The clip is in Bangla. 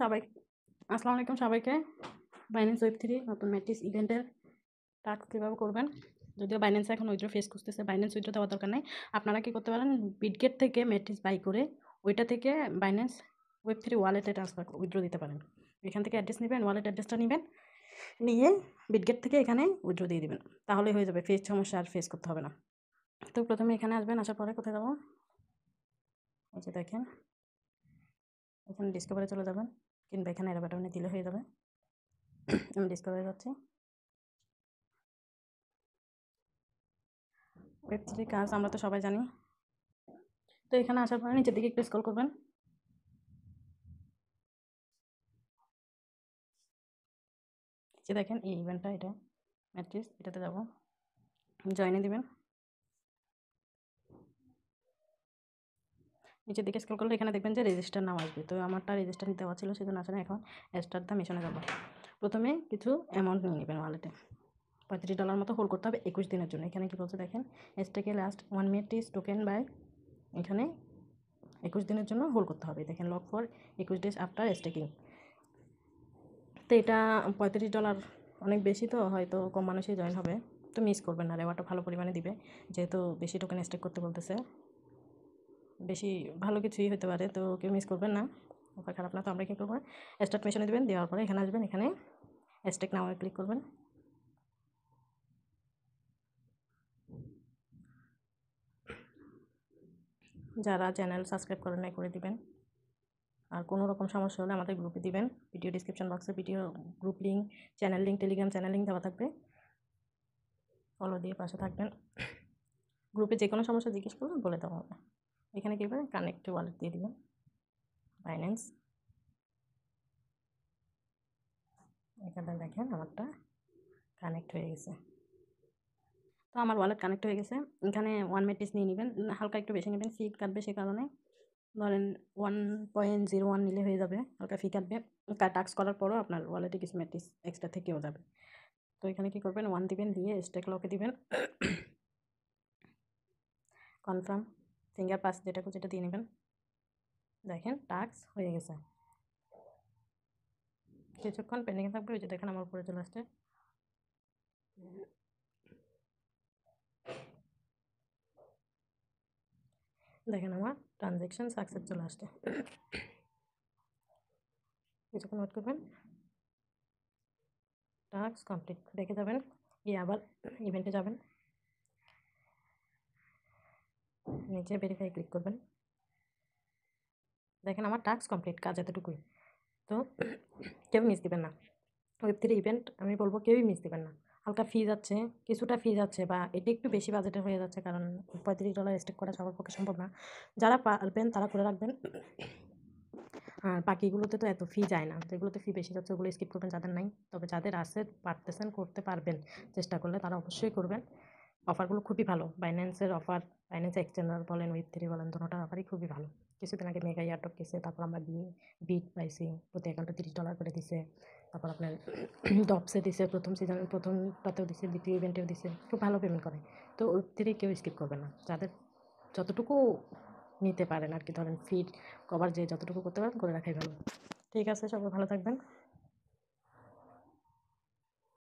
সবাই আসসালামু আলাইকুম সবাইকে। বাইন্যান্স ওয়েব3 নতুন ম্যাট্রিক্স ইভেন্টের টাস্ক কীভাবে করবেন। যদিও বাইন্যান্স এখন উইথড্র ফেস করতেছে, বাইন্যান্স উইথড্র দেওয়ার দরকার নেই। আপনারা কী করতে পারেন, বিটগেট থেকে ম্যাট্রিক্স বাই করে ওইটা থেকে বাইন্যান্স ওয়েব3 ওয়ালেটে ট্রান্সফার উইথড্র দিতে পারেন। এখান থেকে অ্যাড্রেস নেবেন, ওয়ালেট অ্যাড্রেসটা নেবেন, নিয়ে বিটগেট থেকে এখানে উইথড্র দিয়ে দেবেন। তাহলেই হয়ে যাবে, ফেস সমস্যা আর ফেস করতে হবে না। তো প্রথমে এখানে আসবেন, আসার পরে কোথায় যাবো, এই যে দেখেন এখানে ডিসকভারে চলে যাবেন, কিংবা এখানে এর বাটনে দিলে হয়ে যাবে। আমি ডিসকভারে যাচ্ছি। ওয়েব3 কাজ আমরা তো সবাই জানি। তো এখানে আসার পরে নিচের দিকে একটু স্ক্রল করবেন, যে দেখেন এই ইভেন্টটা, এটা ম্যাট্রিক্স, এটাতে যাব, জয়েনে দিবেন। নিচের দিকে স্ক্রল করলে এখানে দেখবেন যে রেজিস্টার নাম আসবে। তো আমারটা রেজিস্টার দেওয়া ছিল, সেজন্য আসলে এখন স্টার্ট দ্য মিশনে যাব। প্রথমে কিছু অ্যামাউন্ট নিয়ে নেবেন ওয়ালেটে। $35 মতো হোল্ড করতে হবে 21 দিনের জন্য। এখানে কি বলছে দেখেন, স্টেকে last 1 minute is token by, এখানে 21 দিনের জন্য হোল্ড করতে হবে। দেখেন lock for 21 days after staking. তো এটা $35 অনেক বেশি, তো হয়তো কম মানুষই জয়েন হবে। তো মিস করবেন না, রেওয়ার্ডটা ভালো পরিমাণে দিবে, যেহেতু বেশি টোকেন স্টেক করতে বলতেছে, বেশি ভালো কিছুই হতে পারে। তো কেউ মিস করবেন না, অফার খারাপ না। তো আমরা কী করবো, স্টার্ট মেশিনে দেবেন, দেওয়ার পরে এখানে আসবেন, এখানে স্টেক নামে ক্লিক করবেন। যারা চ্যানেল সাবস্ক্রাইব করেন নাই করে দিবেন। আর কোনো রকম সমস্যা হলে আমাদের গ্রুপে দিবেন, ভিডিও ডিসক্রিপশন বক্সে video group link, channel link, Telegram channel link দেওয়া থাকবে, ফলো দিয়ে পাশে থাকবেন। গ্রুপে যে কোনো সমস্যা জিজ্ঞেস করবেন, বলে দেওয়া হবে। এখানে কী করবেন, কানেক্ট ওয়ালেট দিয়ে দিবেন বাইন্যান্স। এখানে দেখেন আমারটা কানেক্ট হয়ে গেছে। তো আমার ওয়ালেট কানেক্ট হয়ে গেছে। এখানে 1 মেটিস নিয়ে নেবেন, হালকা একটু বেশি নেবেন, ফি কাটবে, সে কারণে ধরেন 1.01 নিলে হয়ে যাবে, হালকা ফি কাটবে। টাস্ক করার পরও আপনার ওয়ালেটে কিছু মেটিস এক্সট্রা থেকেও যাবে। তো এখানে কী করবেন, 1 দিবেন, দিয়ে স্টেক লকে দিবেন, কনফার্ম ফিঙ্গার পাস যেটা দিয়ে নেবেন। দেখেন টাস্ক হয়ে গেছে, কিছুক্ষণ পেন্ডিংয়ে থাকবে। ওই যে দেখেন আমার উপরে চলে আসছে। দেখেন আমার ট্রানজ্যাকশন সাকসেস চলে আসছে। কিছুক্ষণ ওয়েট করবেন, টাস্ক কমপ্লিট দেখে যাবেন, গিয়ে আবার ইভেন্টে যাবেন, নিচে ভেরিফাই ক্লিক করবেন। দেখেন আমার টাস্ক কমপ্লিট, কাজ এতটুকুই। তো কেউ মিস দিবেন না, ওয়েব3 ইভেন্ট আমি বলবো কেউই মিস দিবেন না। হালকা ফি যাচ্ছে, কিছুটা ফি যাচ্ছে, বা এটা একটু বেশি বাজেটের হয়ে যাচ্ছে, কারণ $35 স্টেক করা সবার পক্ষে সম্ভব না। যারা পারবেন তারা করে রাখবেন, আর বাকিগুলোতে তো এত ফি যায় না। যেগুলোতে ফি বেশি যাচ্ছে ওগুলো স্কিপ করবেন যাদের নাই। তবে যাদের আছে, পারতেছেন, করতে পারবেন, চেষ্টা করলে তারা অবশ্যই করবেন। অফারগুলো খুবই ভালো, বাইন্যান্সের অফার, বাইন্যান্স এক্সচেঞ্জার বলেন, ওয়েব3 বলেন, দুটোটার অফারই খুবই ভালো। কিছুদিন আগে মেগা ইয়ারড্রপ গেছে, তারপর আমরা বিট পাইছি, প্রতি অ্যাকাউন্টে $30 করে দিছে। তারপর আপনার ডপসে দিছে, প্রথম সিজনের প্রথমটাতেও দিছে, দ্বিতীয় ইভেন্টেও দিছে, খুব ভালো পেমেন্ট করে। তো ওয়েব3 কেউ স্কিপ করবে না, যাদের যতটুকু নিতে পারেন আর কি, ধরেন ফি কভার যে যতটুকু করতে পারেন করে রাখাই ভালো। ঠিক আছে, সবাই ভালো থাকবেন।